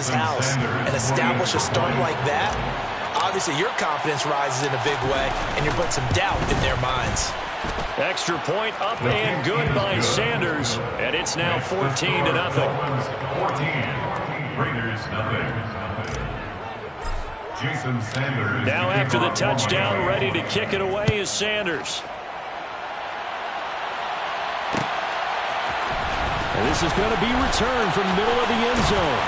this house and establish a start like that, obviously your confidence rises in a big way, and you're putting some doubt in their minds. Extra point up and good by Sanders, and it's now 14-0. 14, Raiders nothing. Jason Sanders. Now after the touchdown, ready to kick it away is Sanders. And this is going to be returned from the middle of the end zone.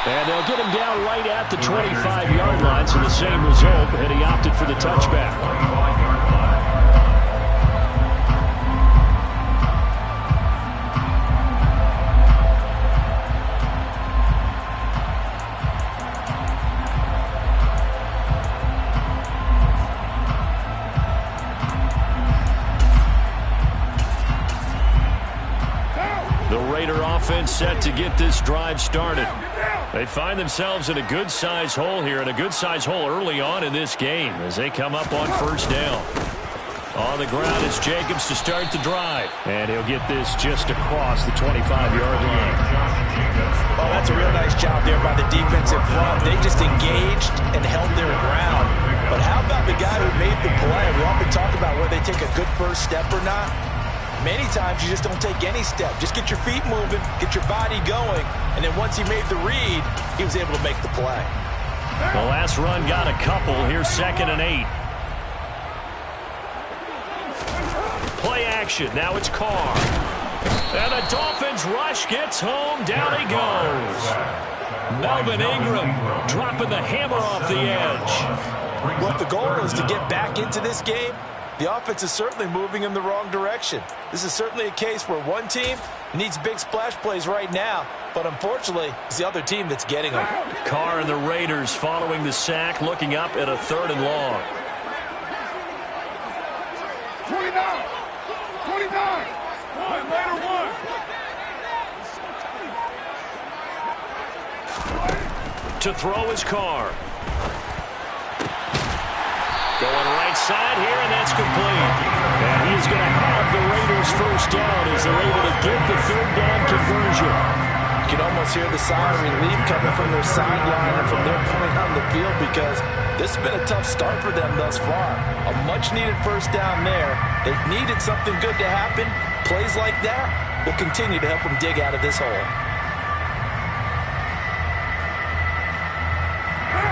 And they'll get him down right at the 25-yard line, so the same result, and he opted for the touchback. 25-yard line. Offense set to get this drive started. They find themselves in a good-sized hole here, and a good-sized hole early on in this game as they come up on first down. On the ground is Jacobs to start the drive, and he'll get this just across the 25-yard line. Oh, that's a real nice job there by the defensive front. They just engaged and held their ground. But how about the guy who made the play? We often talk about whether they take a good first step or not. Many times you just don't take any step. Just get your feet moving, get your body going, and then once he made the read, he was able to make the play. The last run got a couple. Here's 2nd and 8. Play action. Now it's Carr. And the Dolphins rush gets home. Down he goes. Melvin Ingram dropping the hammer off the edge. Well, if the goal is to get back into this game, the offense is certainly moving in the wrong direction. This is certainly a case where one team needs big splash plays right now, but unfortunately, it's the other team that's getting them. Carr and the Raiders following the sack, looking up at a 3rd and long. 29. Raider 1. To throw is Carr. Going right side here, and that's complete. And he's going to have the Raiders first down as they're able to get the 3rd down conversion. You can almost hear the sigh of relief coming from their sideline and from their point on the field because this has been a tough start for them thus far. A much-needed first down there. They needed something good to happen. Plays like that will continue to help them dig out of this hole.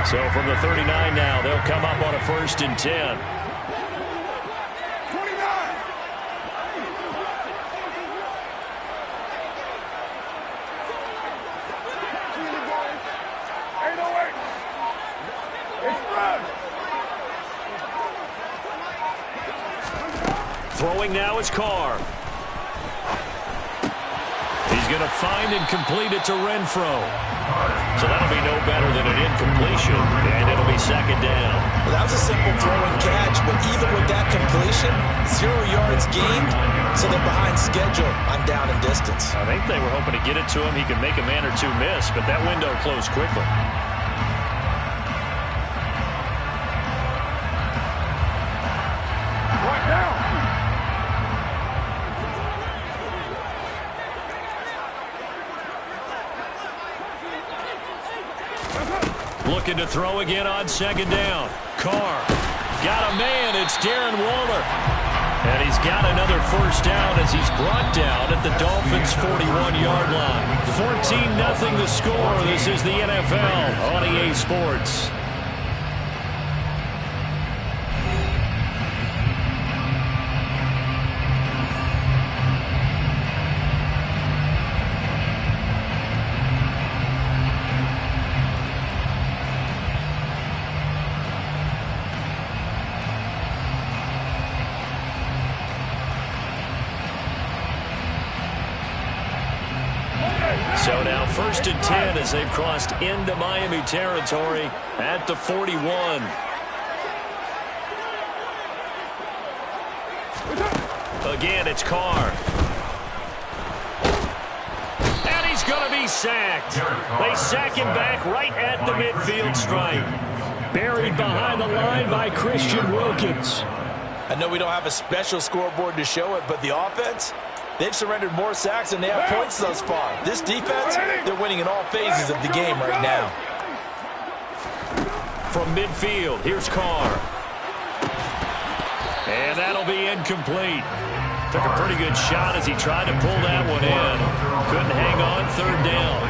So from the 39 now, they'll come up on a 1st and 10. 29. Throwing now is Carr. He's going to find and complete it to Renfrow. So that'll be no better than an incompletion, and it'll be 2nd down. Well, that was a simple throw and catch, but even with that completion, 0 yards gained, so they're behind schedule on down and distance. I think they were hoping to get it to him. He could make a man or two miss, but that window closed quickly. Right now. Looking to throw again on 2nd down. Carr got a man. It's Darren Waller. And he's got another first down as he's brought down at the Dolphins' 41-yard line. 14-0 the score. This is the NFL on EA Sports. So now 1st and 10 as they've crossed into Miami territory at the 41. Again, it's Carr. And he's going to be sacked. They sack him back right at the midfield stripe. Buried behind the line by Christian Wilkins. I know we don't have a special scoreboard to show it, but the offense, They've surrendered more sacks than they have points thus far. This defense, they're winning in all phases of the game right now. From midfield, here's Carr. And that'll be incomplete. Took a pretty good shot as he tried to pull that one in. Couldn't hang on, third down.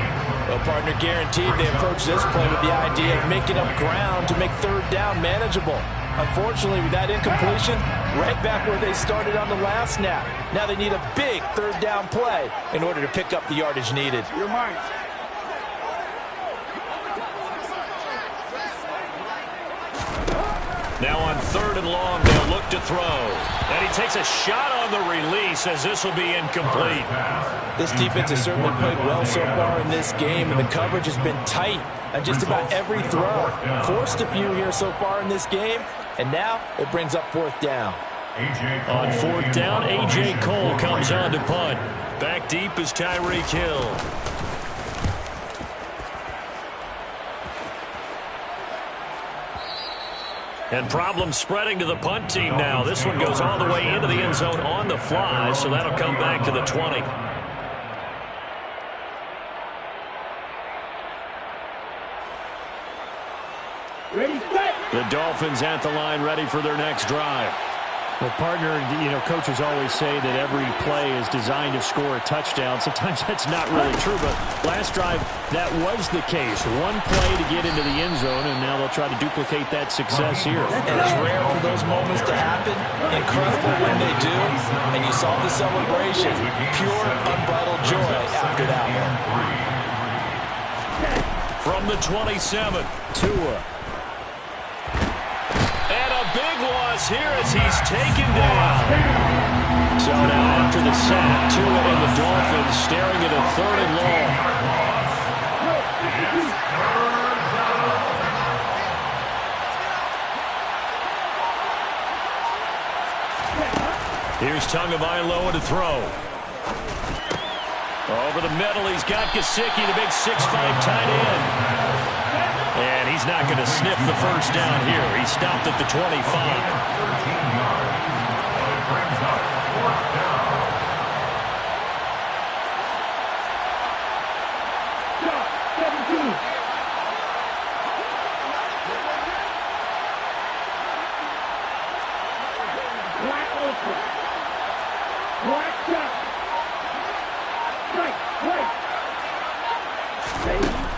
Well, partner, guaranteed they approach this play with the idea of making up ground to make third down manageable. Unfortunately, with that incompletion, right back where they started on the last snap. Now they need a big third down play in order to pick up the yardage needed. You're mine. Now on third and long, they'll look to throw. And he takes a shot on the release as this will be incomplete. This defense has certainly played well so far in this game, and the coverage has been tight on just about every throw. Forced a few here so far in this game, and now it brings up fourth down. On fourth down, A.J. Cole comes on to punt. Back deep is Tyreek Hill. And problems spreading to the punt team now. This one goes all the way into the end zone on the fly, so that'll come back to the 20. Ready, set. The Dolphins at the line, ready for their next drive. Well, partner, coaches always say that every play is designed to score a touchdown. Sometimes that's not really true, but last drive, that was the case. One play to get into the end zone, and now they'll try to duplicate that success here. And it's rare for those moments to happen. Incredible when they do. And you saw the celebration. Pure, unbridled joy after that one. From the 27, Tua. Big loss here as he's taken down. So now after the sack, Tua and the Dolphins staring at a third and long. Here's Tagovailoa to throw. Over the middle, he's got Gesicki, the big 6'5" tight end. And he's not going to sniff the first down here. He stopped at the 25.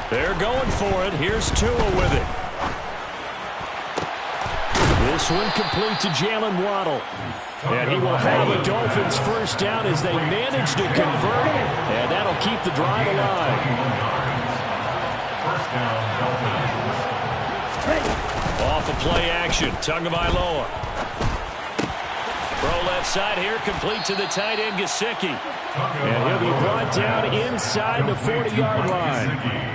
They're going for it. Here's Tua with it. This one complete to Jalen Waddle. And he will have a Dolphins first down as they manage to convert. And that'll keep the drive alive. Off of play action. Tagovailoa. Throw left side here, complete to the tight end, Gesicki. And he'll be brought down inside the 40-yard line.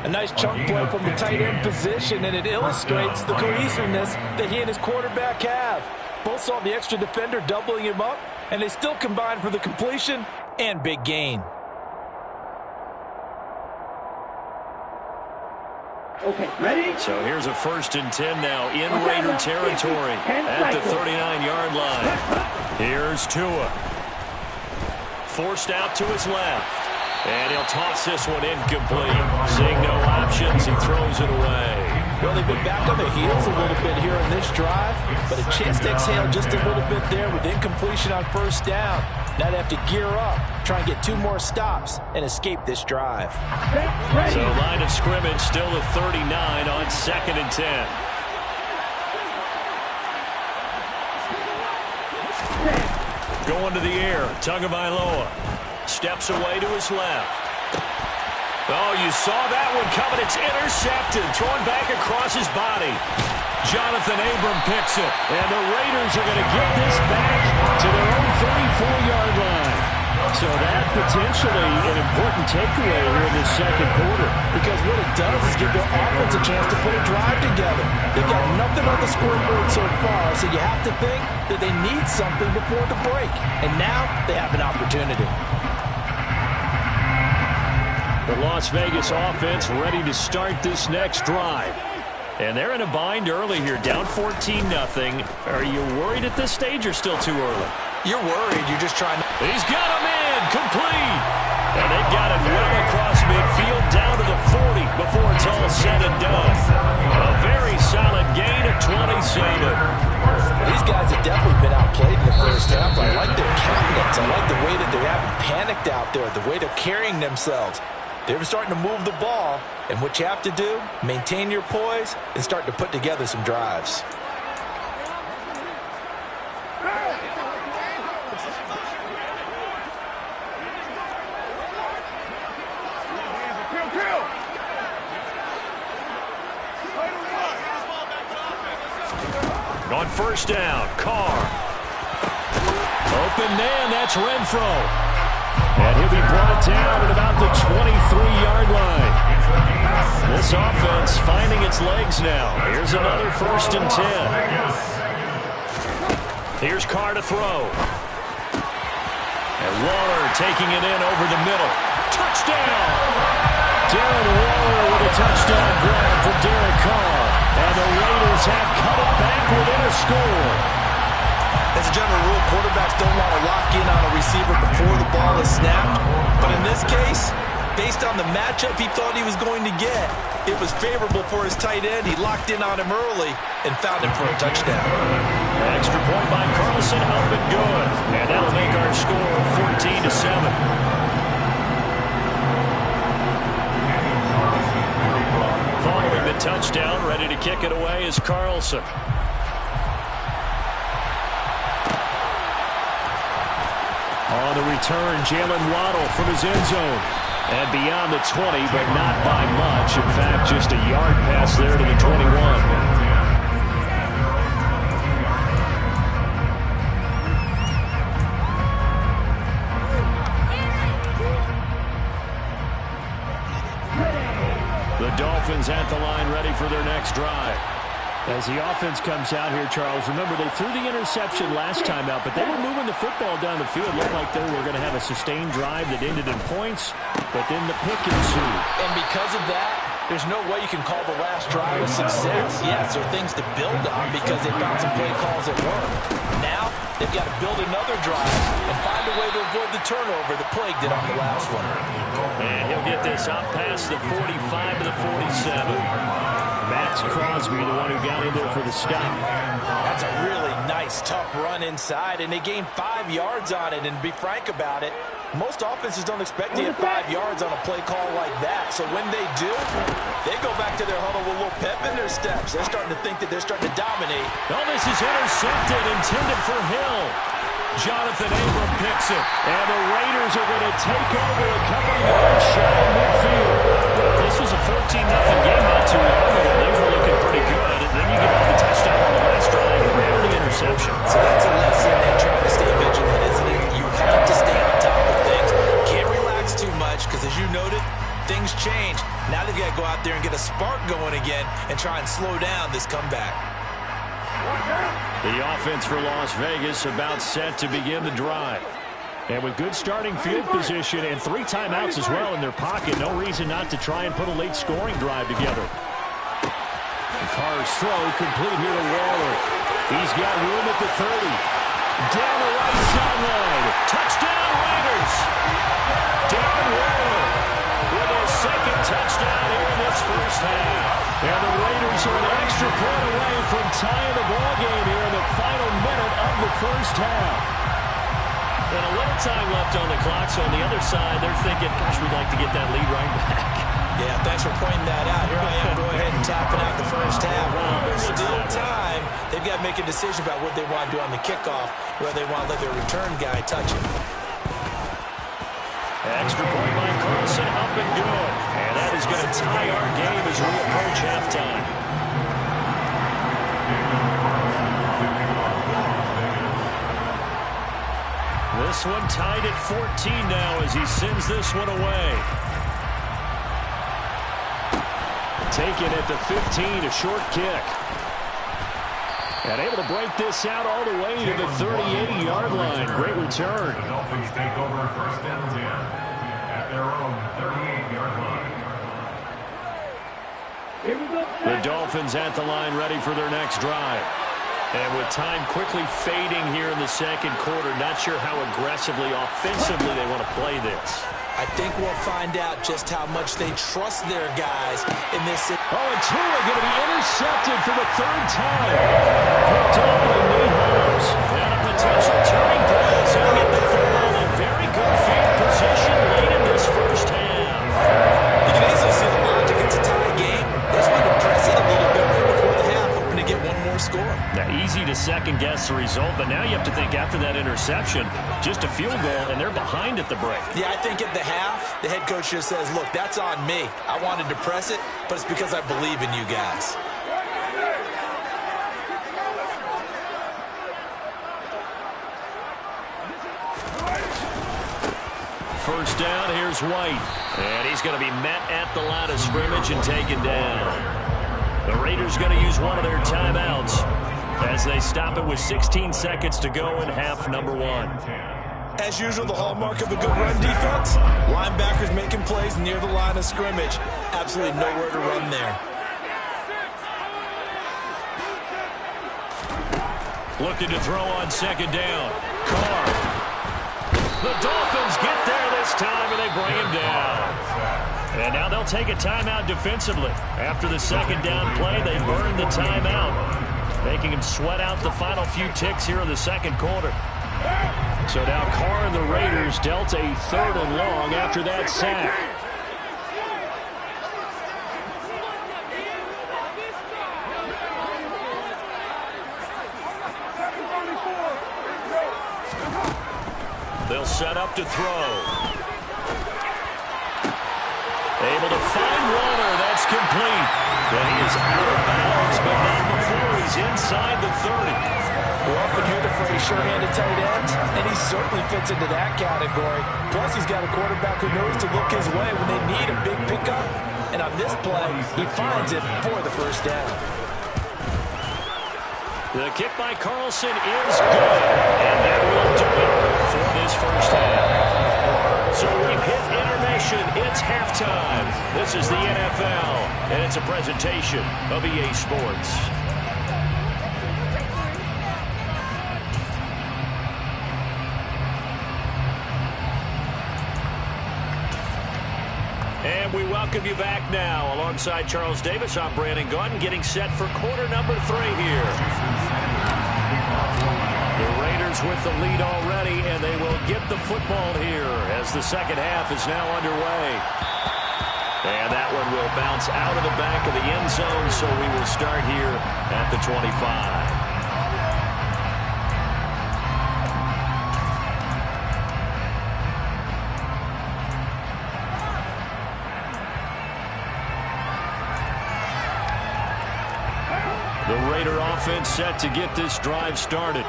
A nice chunk play from the tight end position, and it illustrates the cohesiveness that he and his quarterback have. Both saw the extra defender doubling him up, and they still combined for the completion and big gain. Okay, ready? So here's a 1st and 10 now in Raider territory at the 39-yard line. Here's Tua. Forced out to his left. And he'll toss this one incomplete. Seeing no options, he throws it away. Well, they've been back on their heels a little bit here in this drive, but a chance to exhale just a little bit there with incompletion on first down. Now they have to gear up, try and get 2 more stops, and escape this drive. So line of scrimmage still the 39 on 2nd and 10. Going to the air, Tagovailoa. Steps away to his left. Oh, you saw that one coming. It's intercepted. Thrown back across his body. Jonathan Abram picks it. And the Raiders are going to get this back to their own 34-yard line. So that potentially an important takeaway here in this second quarter. Because what it does is give their offense a chance to put a drive together. They've got nothing on the scoreboard so far, so you have to think that they need something before the break. And now they have an opportunity. The Las Vegas offense ready to start this next drive. And they're in a bind early here, down 14-0. Are you worried at this stage or still too early? You're worried. You're just trying to... He's got him in, complete. And they've got it well across midfield down to the 40 before it's all said and done. A very solid gain of 27. These guys have definitely been outplayed in the first half. I like their countenance. I like the way that they haven't panicked out there, the way they're carrying themselves. They're starting to move the ball, and what you have to do, maintain your poise and start to put together some drives. On first down, Carr. Open man, that's Renfro. And he'll be brought down at about the 23-yard line. This offense finding its legs now. Here's another 1st and 10. Here's Carr to throw. And Waller taking it in over the middle. Touchdown! Darren Waller with a touchdown grab for Derek Carr. And the Raiders have cut it back within a score. As a general rule, quarterbacks don't want to lock in on a receiver before the ball is snapped. But in this case, based on the matchup he thought he was going to get, it was favorable for his tight end. He locked in on him early and found him for a touchdown. Extra point by Carlson, up and good. And that'll make our score 14-7. Following the touchdown, ready to kick it away is Carlson. On the return, Jalen Waddle from his end zone. And beyond the 20, but not by much. In fact, just a yard pass there to the 21. The Dolphins at the line ready for their next drive. As the offense comes out here, Charles, remember they threw the interception last time out, but they were moving the football down the field. Looked like they were going to have a sustained drive that ended in points, but then the pick ensued. And because of that, there's no way you can call the last drive a success. Yes, there are things to build on because they found some play calls that work. Now, they've got to build another drive and find a way to avoid the turnover that plagued it on the last one. And he'll get this up past the 45 to the 47. Max Crosby, the one who got in there for the stop. That's a really nice, tough run inside, and they gained 5 yards on it. And to be frank about it, most offenses don't expect to get 5 yards on a play call like that. So when they do, they go back to their huddle with a little pep in their steps. They're starting to think that they're starting to dominate. Oh, this is intercepted, intended for Hill. Jonathan Abram picks it, and the Raiders are going to take over a couple of yards shy of midfield. This was a 14-0 game not too long ago. They were looking pretty good, and then you get the touchdown on the last drive and now the interception. So that's a lesson in trying to stay vigilant, isn't it? You have to stay on top of things. Can't relax too much because, as you noted, things change. Now they've got to go out there and get a spark going again and try and slow down this comeback. The offense for Las Vegas about set to begin the drive. And with good starting field position and 3 timeouts as well in their pocket, no reason not to try and put a late scoring drive together. Carr's throw complete here to Waller. He's got room at the 30. Down the right sideline. Touchdown Raiders. Darren Waller with his 2nd touchdown here in this first half. And the Raiders are an extra point away from tying the ball game here in the final minute of the first half. And a little time left on the clock, so on the other side, they're thinking, gosh, we'd like to get that lead right back. Yeah, thanks for pointing that out. Here I am, go ahead and topping out the first half. There's still time. They've got to make a decision about what they want to do on the kickoff, whether they want to let their return guy touch it. Extra point by Carlson, up and good. And that is going to tie our game as we approach halftime. This one tied at 14 now as he sends this one away. Taken at the 15, a short kick. And able to break this out all the way to the 38-yard line. Great return. The Dolphins take over 1st and 10 at their own 38-yard line. Here we go. The Dolphins at the line ready for their next drive. And with time quickly fading here in the second quarter, not sure how aggressively, offensively they want to play this. I think we'll find out just how much they trust their guys in this. Oh, and Tua going to be intercepted for the third time. Picked up by Nate Hobbs. And a potential turning point as he'll get the football in very good field position late in this first half. You can easily see the logic. It's a tie game. They just want to press it a little bit right before the half, hoping to get one more score. Now, easy to second-guess the result, but now you have to think after that interception, just a field goal, and they're behind at the break. Yeah, I think at the half, the head coach just says, look, that's on me. I wanted to press it, but it's because I believe in you guys. First down, here's White. And he's going to be met at the line of scrimmage and taken down. The Raiders going to use one of their timeouts as they stop it with 16 seconds to go in half number one. As usual, the hallmark of a good run defense, linebackers making plays near the line of scrimmage. Absolutely nowhere to run there. Looking to throw on second down. Carr. The Dolphins get there this time, and they bring him down. And now they'll take a timeout defensively. After the second down play, they burn the timeout, making him sweat out the final few ticks here in the second quarter. So now Carr and the Raiders dealt a third and long after that sack. They'll set up to throw. Able to find Warner. That's complete. And he is out of bounds, but not before he's inside the 30. We often hear the phrase sure-handed tight ends, and he certainly fits into that category. Plus, he's got a quarterback who knows to look his way when they need a big pickup. And on this play, he finds it for the first down. The kick by Carlson is good, and that will do it for this first half. So we've hit intermission. It's halftime. This is the NFL, and it's a presentation of EA Sports. And we welcome you back now. Alongside Charles Davis, I'm Brandon Gaudin, getting set for quarter number 3 here. The Raiders with the lead already, and they will get the football here as the second half is now underway. And that one will bounce out of the back of the end zone, so we will start here at the 25. The Raider offense set to get this drive started.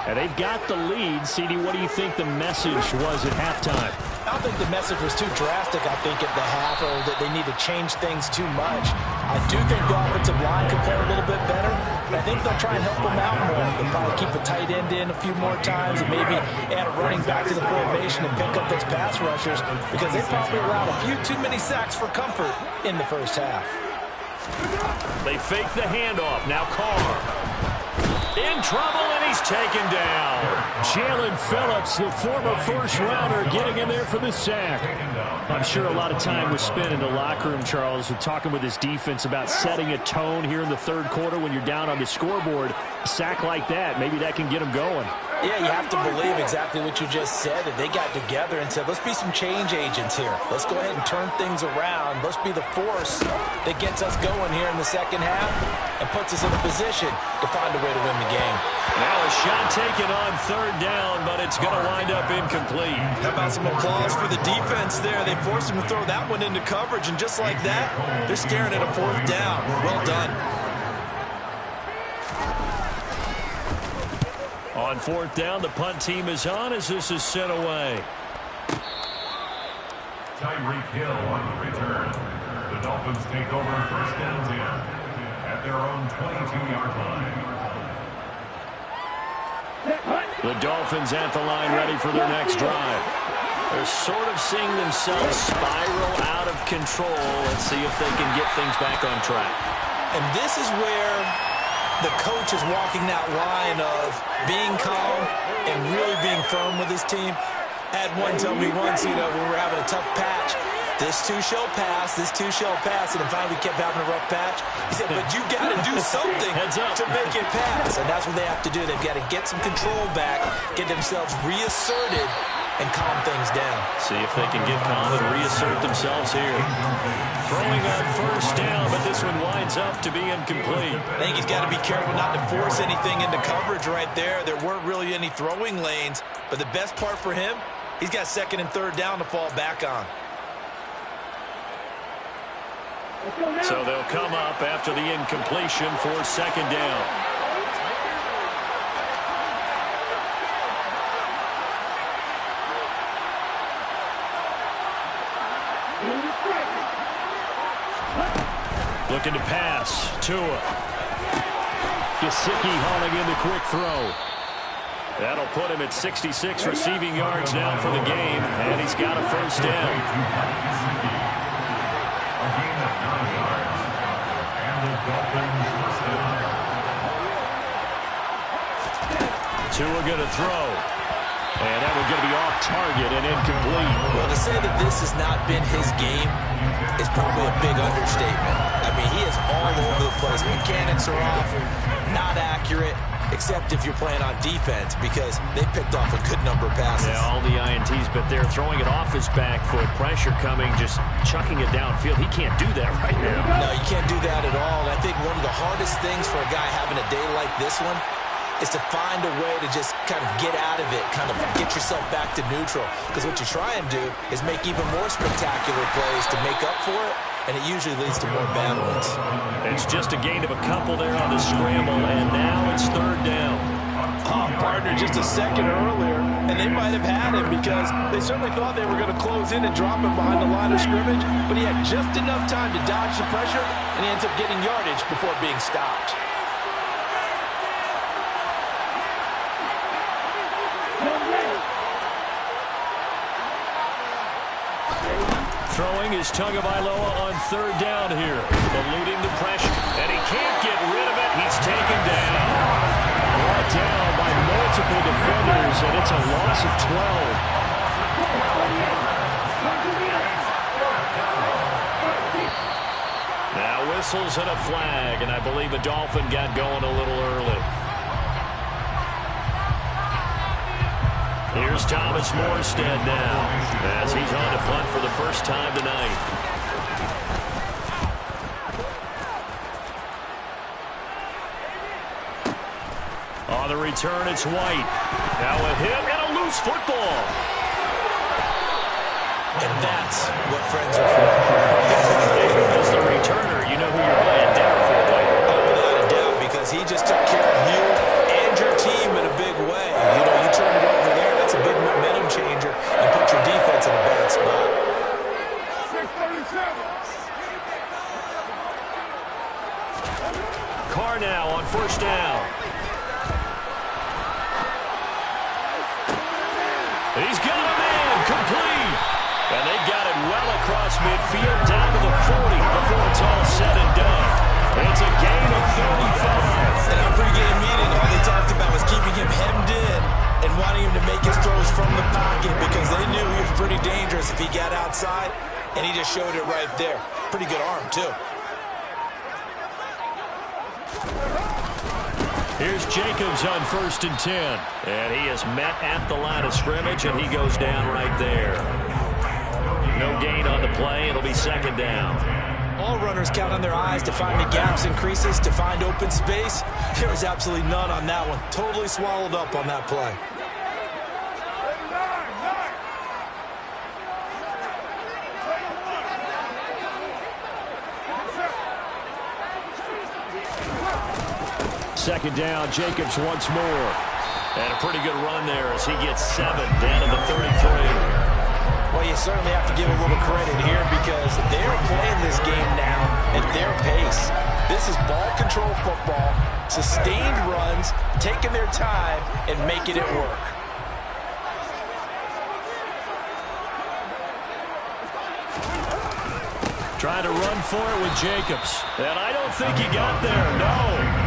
And they've got the lead. CD, what do you think the message was at halftime? I don't think the message was too drastic, I think, at the half, or that they need to change things too much. I do think the offensive line could play a little bit better, but I think they'll try and help them out more. They'll probably keep a tight end in a few more times and maybe add a running back to the formation and pick up those pass rushers, because they probably allowed a few too many sacks for comfort in the first half. They fake the handoff. Now Carr. In trouble, and he's taken down. Jalen Phillips, the former first-rounder, getting in there for the sack. I'm sure a lot of time was spent in the locker room, Charles, with talking with his defense about setting a tone here in the third quarter when you're down on the scoreboard. A sack like that, maybe that can get them going. Yeah, you have to believe exactly what you just said, that they got together and said, let's be some change agents here. Let's go ahead and turn things around. Let's be the force that gets us going here in the second half and puts us in a position to find a way to win the game. Now a shot taken on third down, but it's going to wind up incomplete. How about some applause for the defense there? They forced him to throw that one into coverage, and just like that, they're staring at a fourth down. Well done. On fourth down, the punt team is on as this is sent away. Tyreek Hill on the return. The Dolphins take over first downs in at their own 22-yard line. The Dolphins at the line ready for their next drive. They're sort of seeing themselves spiral out of control. Let's see if they can get things back on track. And this is where the coach is walking that line of being calm and really being firm with his team. I had one tell me once, when we were having a tough patch, this too shall pass, this too shall pass, and then finally we kept having a rough patch. He said, but you got to do something to make it pass, and that's what they have to do. They've got to get some control back, get themselves reasserted, and calm things down. See if they can get calm and reassert themselves here. Throwing on first down, but this one winds up to be incomplete. I think he's got to be careful not to force anything into coverage right there. There weren't really any throwing lanes, but the best part for him, he's got second and third down to fall back on. So they'll come up after the incompletion for second down. Looking to pass. Tua. Gesicki hauling in the quick throw. That'll put him at 66 receiving yards now for the game, and he's got a first down. Tua going to throw. And that one's going to be off target and incomplete. Well, to say that this has not been his game is probably a big understatement. I mean, he is all over the place. Mechanics are off, not accurate, except if you're playing on defense, because they picked off a good number of passes. Yeah, all the INTs, but they're throwing it off his back foot. Pressure coming, just chucking it downfield. He can't do that right now. No, you can't do that at all. And I think one of the hardest things for a guy having a day like this one is to find a way to just kind of get out of it, kind of get yourself back to neutral. Because what you try and do is make even more spectacular plays to make up for it, and it usually leads to more bad ones. It's just a gain of a couple there on the scramble, and now it's third down. Partner just a second earlier, and they might have had him because they certainly thought they were going to close in and drop him behind the line of scrimmage, but he had just enough time to dodge the pressure, and he ends up getting yardage before being stopped. Throwing is Tagovailoa on third down here, eluding the pressure, and he can't get rid of it. He's taken down. Brought down by multiple defenders, and it's a loss of 12. Now whistles and a flag, and I believe a Dolphin got going a little early. Here's Thomas Morstead now, as he's on to punt for the first time tonight. On the return, it's White. Now a hit and a loose football. And that's what friends are for. As the returner, you know who you're playing down for, White. Oh, without a doubt, because he just took care of you and your team in a big way. You turned it over there. That's a big momentum changer and put your defense in a bad spot. Carr now on first down. He's got a man complete. And they've got it well across midfield down to the 40 before it's all said and done. It's a gain of 35. In our pregame meeting, all they talked about was keeping him hemmed in and wanting him to make his throws from the pocket because they knew he was pretty dangerous if he got outside, and he just showed it right there. Pretty good arm, too. Here's Jacobs on first and 10. And he is met at the line of scrimmage, and he goes down right there. No gain on the play. It'll be second down. All runners count on their eyes to find the gaps and creases, to find open space. There was absolutely none on that one. Totally swallowed up on that play. Second down, Jacobs once more. And a pretty good run there as he gets 7 down to the 33. Well, you certainly have to give a little credit here because they're playing this game now at their pace. This is ball control football, sustained runs, taking their time, and making it work. Trying to run for it with Jacobs. And I don't think he got there, no.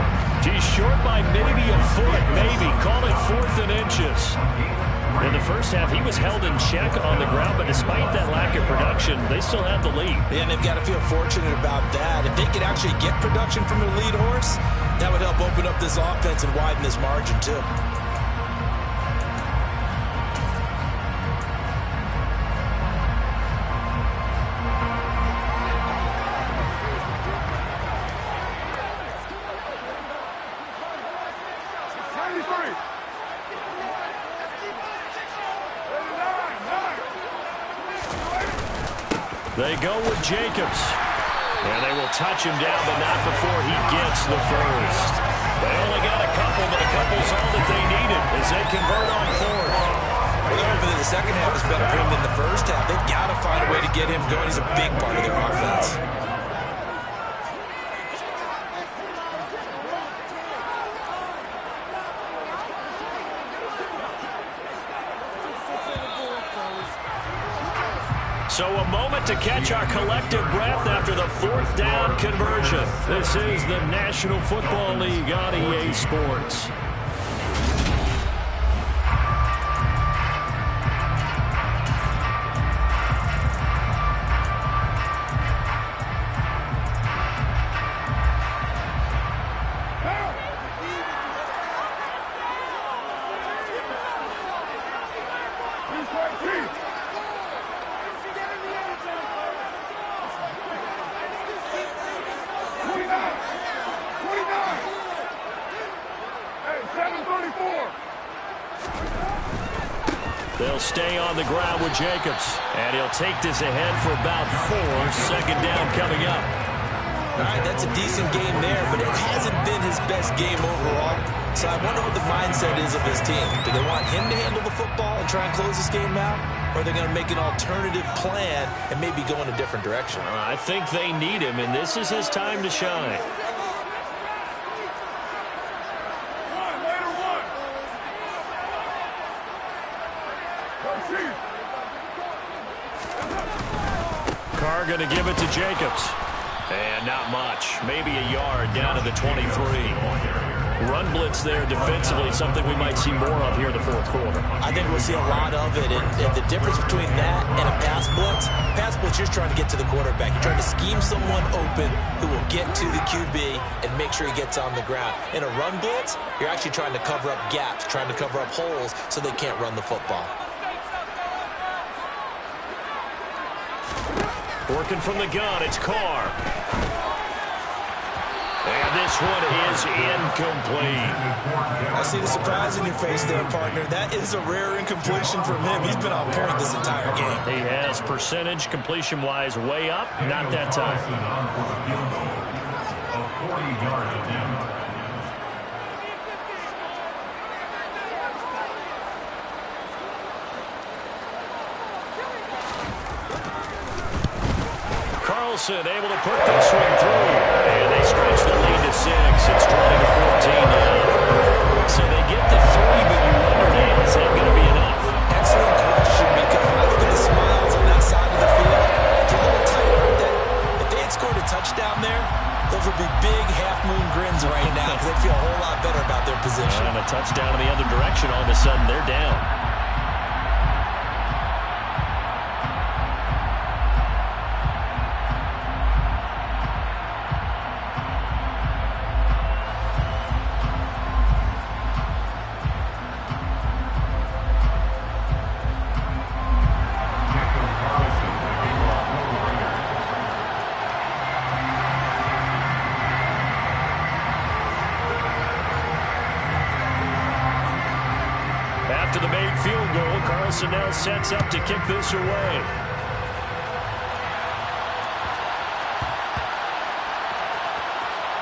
He's short by maybe a foot, maybe. Call it 4th and inches. In the first half, he was held in check on the ground, but despite that lack of production, they still have the lead. Yeah, and they've got to feel fortunate about that. If they could actually get production from their lead horse, that would help open up this offense and widen this margin, too. They go with Jacobs. And they will touch him down, but not before he gets the first. They only got a couple, but a couple's all that they needed as they convert on 4th. Well, hopefully the second half is better for him than the first half. They've got to find a way to get him going. He's a big part of their offense. So a moment to catch our collective breath after the 4th down conversion. This is the National Football League on EA Sports. They'll stay on the ground with Jacobs. And he'll take this ahead for about 4. 2nd down coming up. All right, that's a decent game there, but it hasn't been his best game overall. So I wonder what the mindset is of his team. Do they want him to handle the football and try and close this game out? Or are they going to make an alternative plan and maybe go in a different direction? I think they need him, and this is his time to shine. Carr going to give it to Jacobs. And not much. Maybe a yard down to the 23. Run blitz there defensively, something we might see more of here in the 4th quarter. I think we'll see a lot of it. And the difference between that and a pass blitz, you're just trying to get to the quarterback. You're trying to scheme someone open who will get to the QB and make sure he gets on the ground. In a run blitz, you're actually trying to cover up gaps, trying to cover up holes so they can't run the football. Working from the gun, it's Carr. And this one is incomplete. I see the surprise in your face there, partner. That is a rare incompletion from him. He's been on point this entire game. He has percentage completion-wise way up. Not that time. A 40-yard attempt. Carlson able to put this one through. And they stretch the lead to 6. It's 20-14 now. So they get the 3, but you wonder, Dan, is that going to be enough? Excellent question, because when I look at the smiles on that side of the field, it's a little tight, aren't they? If they had scored a touchdown there, those would be big half-moon grins right now because they feel a whole lot better about their position. And a touchdown in the other direction, all of a sudden they're down. After the made field goal, Carlson now sets up to kick this away.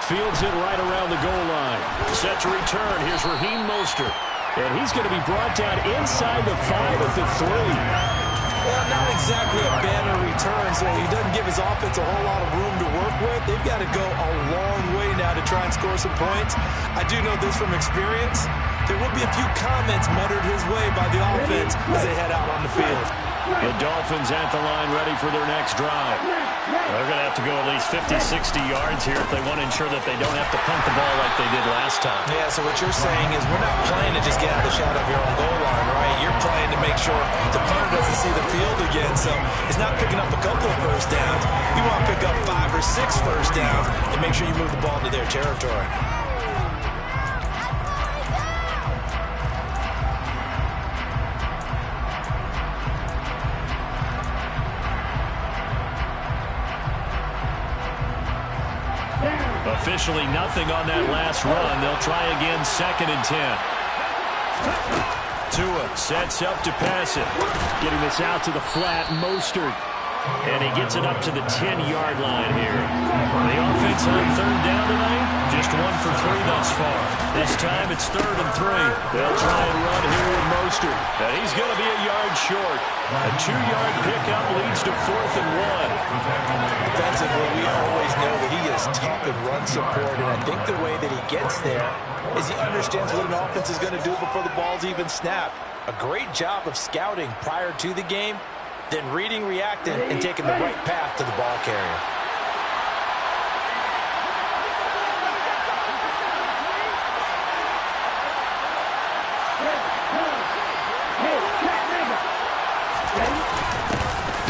Fields it right around the goal line. Set to return. Here's Raheem Mostert. And he's going to be brought down inside the 5 at the 3. Well, not exactly a banner return, so he doesn't give his offense a whole lot of room to work with. They've got to go a long way now to try and score some points. I do know this from experience. There will be a few comments muttered his way by the offense as they head out on the field. The Dolphins at the line ready for their next drive. They're going to have to go at least 50, 60 yards here if they want to ensure that they don't have to punt the ball like they did last time. Yeah, so what you're saying is we're not playing to just get out of the shadow of your own goal line, right? You're playing to make sure the punter doesn't see the field again. So it's not picking up a couple of first downs. You want to pick up 5 or 6 first downs and make sure you move the ball into their territory. Officially nothing on that last run. They'll try again, 2nd and 10. Tua sets up to pass it. Getting this out to the flat, Mostert. And he gets it up to the 10-yard line here. The offense on 3rd down tonight, just 1 for 3 thus far. This time it's 3rd and 3. They'll try and run here with Mostert. And he's going to be a yard short. A 2-yard pickup leads to 4th and 1. Defensively, we always know that he is tough in run support, and I think the way that he gets there is he understands what an offense is going to do before the ball's even snapped. A great job of scouting prior to the game, then reading, reacting, and taking the right path to the ball carrier.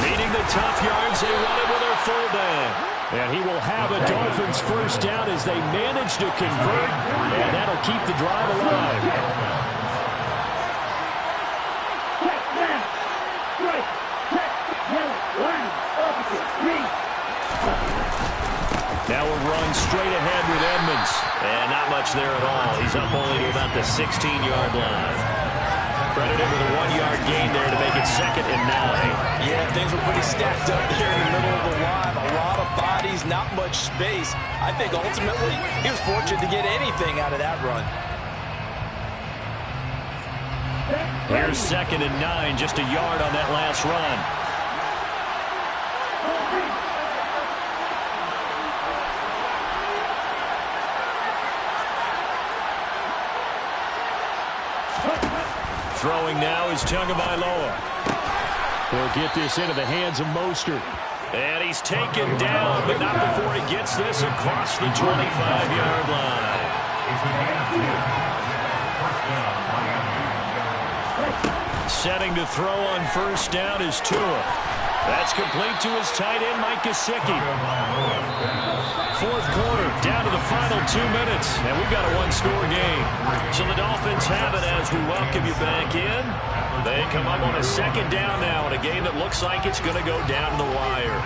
Needing the tough yards, they run it with their fullback. And he will have a Dolphins first down as they manage to convert, and that'll keep the drive alive. Now a run straight ahead with Edmonds. And not much there at all. He's up only to about the 16-yard line. Credit him with a 1-yard gain there to make it 2nd and 9. Yeah, things were pretty stacked up there in the middle of the line. A lot of bodies, not much space. I think ultimately he was fortunate to get anything out of that run. Here's 2nd and 9, just a yard on that last run. Throwing now is Tagovailoa. He'll get this into the hands of Mostert. And he's taken down, but not before he gets this across the 25-yard line. Setting to throw on first down is Tua. That's complete to his tight end, Mike Gesicki. 4th quarter, down to the final 2 minutes, and we've got a 1-score game. So the Dolphins have it as we welcome you back in. They come up on a 2nd down now in a game that looks like it's going to go down to the wire.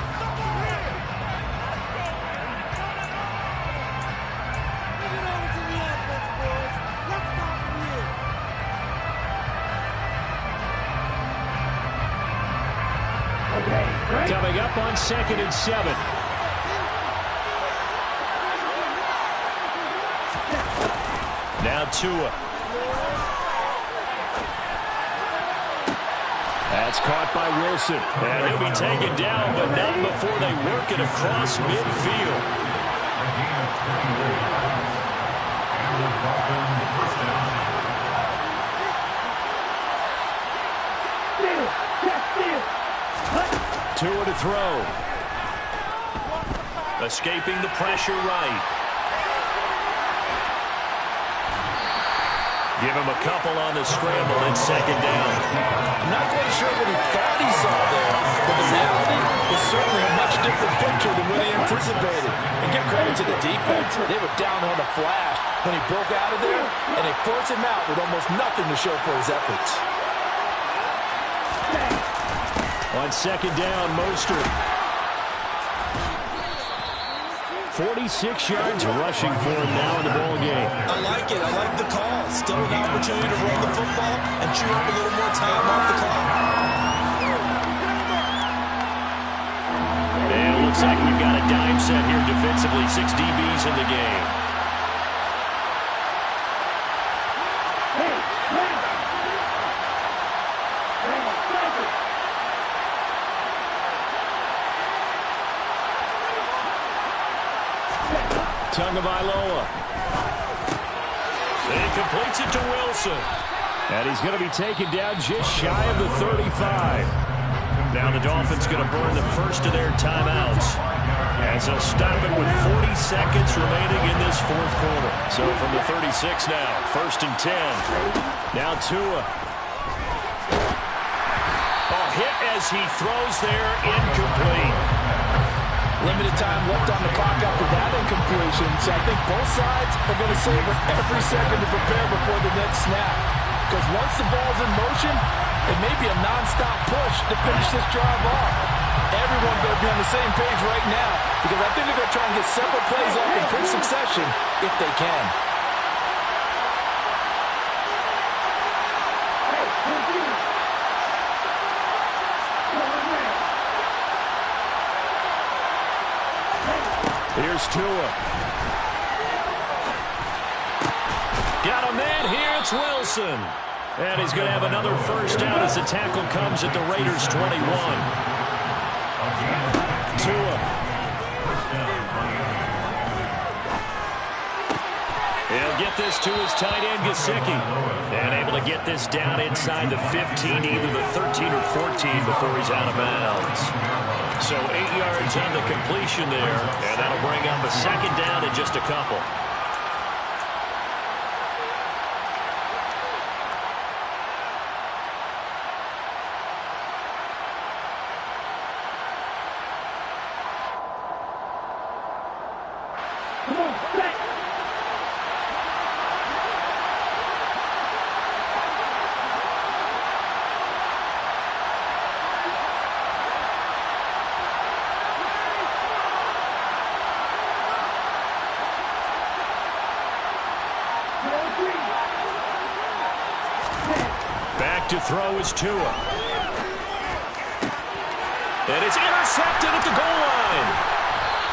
Coming up on 2nd and 7. Now Tua. That's caught by Wilson. And he'll be taken down, but not before they work it across midfield. Tua to throw. Escaping the pressure right. Give him a couple on the scramble and 2nd down. I'm not quite sure what he thought he saw there, but the reality is certainly a much different picture than what he anticipated. And give credit to the defense. They were down on the flash when he broke out of there, and they forced him out with almost nothing to show for his efforts. On 2nd down, Mostert. 46 yards rushing for him now in the ball game. I like it. I like the call. Still an opportunity to run the football and chew up a little more time off the clock. And it looks like we've got a dime set here defensively. 6 DBs in the game. Tagovailoa. And he completes it to Wilson. And he's going to be taken down just shy of the 35. Now the Dolphins going to burn the first of their timeouts as they'll stop it with 40 seconds remaining in this fourth quarter. So from the 36 now, 1st and 10. Now Tua. Hit as he throws there, incomplete. Limited time left on the clock after that incompletion, so I think both sides are going to savor every second to prepare before the next snap. Because once the ball's in motion, it may be a non-stop push to finish this drive off. Everyone better be on the same page right now, because I think they're going to try and get several plays off in quick succession if they can. Here's Tua. Got a man here. It's Wilson. And he's going to have another first down as the tackle comes at the Raiders' 21. Tua. He'll get this to his tight end, Gesicki. And able to get this down inside the 15, either the 13 or 14 before he's out of bounds. So 8 yards on the completion there, and that'll bring up a second down in just a couple. Come on, set. Back to throw is Tua. And it's intercepted at the goal line.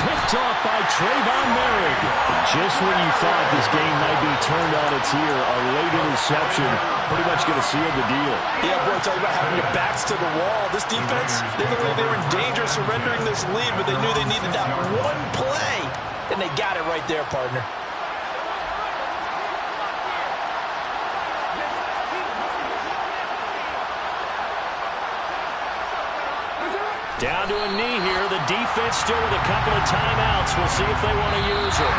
Picked off by Trayvon Merrick. Just when you thought this game might be turned on its ear, a late interception pretty much going to seal the deal. Yeah, boy, talk about having your backs to the wall. This defense, they looked like they were in danger of surrendering this lead, but they knew they needed that one play, and they got it right there, partner. Down to a knee here. The defense still with a couple of timeouts. We'll see if they want to use them.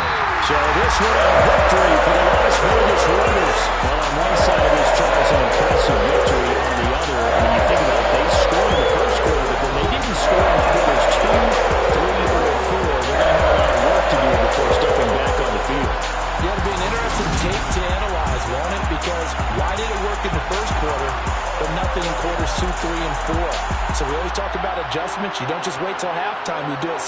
So this one a victory for the Las Vegas Raiders. Well, on one side of this Charles, an impressive victory. On the other, I mean, you think about it, they scored in the first quarter, but then they didn't score in quarters 2, 3, or 4. They're going to have a lot of work to do before stepping back on the field. Yeah, it'll be an interesting tape to analyze, won't it? Because why did it work in the first quarter, but nothing in quarters 2, 3, and 4? So we always talk about adjustments. You don't just wait till halftime. You do it